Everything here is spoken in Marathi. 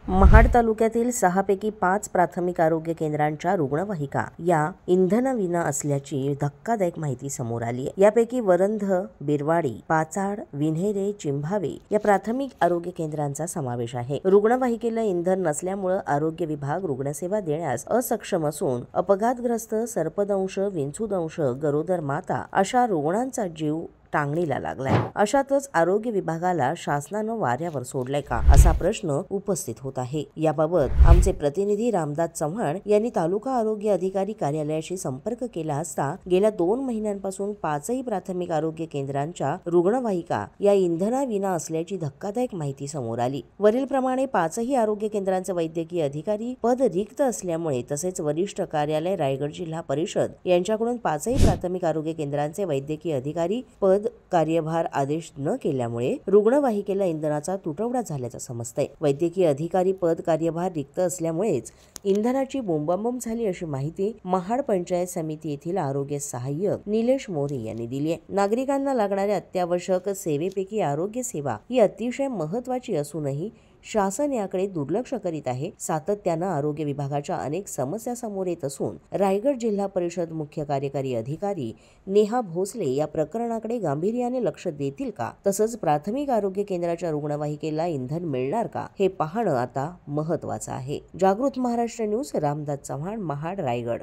महाड तालुक्यातील 6 पैकी 5 प्राथमिक आरोग्य केंद्रांच्या रुग्णवाहिका या इंधनाविना असल्याची धक्कादायक माहिती समोर आली आहे। यापैकी वरंध, बिरवाडी, पाचाड, विन्हेरे, चिंभावे या प्राथमिक आरोग्य केंद्रांचा समावेश आहे। रुग्णवाहिकेला इंधन नसल्यामुळे आरोग्य विभाग रुग्णसेवा देण्यास असक्षम असून अपघातग्रस्त, सर्पदंश, विंचूदंश, गरोदर माता अशा रुग्णांचा जीव टांगणीला लागलाय। अशातच आरोग्य विभागाला शासनानं वाऱ्यावर सोडलंय का असा प्रश्न उपस्थित होत आहे। याबाबत आमचे प्रतिनिधी रामदास चव्हाण यांनी तालुका आरोग्य अधिकारी कार्यालयाशी संपर्क केला असता गेल्या 2 महिन्यांपासून 5ही प्राथमिक आरोग्य केंद्रांच्या रुग्णवाहिका या इंधनाविना असल्याची धक्कादायक माहिती समोर आली। वरील प्रमाणे 5ही आरोग्य केंद्रांचे वैद्यकीय अधिकारी पद रिक्त असल्यामुळे तसेच वरिष्ठ कार्यालय रायगड जिल्हा परिषद यांच्याकडून 5ही प्राथमिक आरोग्य केंद्रांचे वैद्यकीय अधिकारी पद कार्यभार आदेश न केल्यामुळे रुग्णवाहिकेला इंधनाचा तुटवडा झाल्याचं समजतंय। वैद्यकीय अधिकारी पद कार्यभार रिक्त असल्यामुळेच इंधनाची बोंबाबोंब झाली अशी माहिती महाड पंचायत समिती येथील आरोग्य सहाय्यक निलेश मोरे यांनी दिली आहे। नागरिकांना लागणाऱ्या अत्यावश्यक सेवेपैकी आरोग्य सेवा ही अतिशय महत्त्वाची असूनही शासन याकडे दुर्लक्ष करीत आहे। सातत्यानं आरोग्य विभागाच्या अनेक समस्या समोर येत असून रायगड जिल्हा परिषद मुख्य कार्यकारी अधिकारी नेहा भोसले या प्रकरणाकडे गांभीर्याने लक्ष देतील का, तसंच प्राथमिक आरोग्य केंद्राच्या रुग्णवाहिकेला इंधन मिळणार का हे पाहणं आता महत्त्वाचं आहे। जागृत महाराष्ट्र न्यूज, रामदास चव्हाण, महाड, रायगड।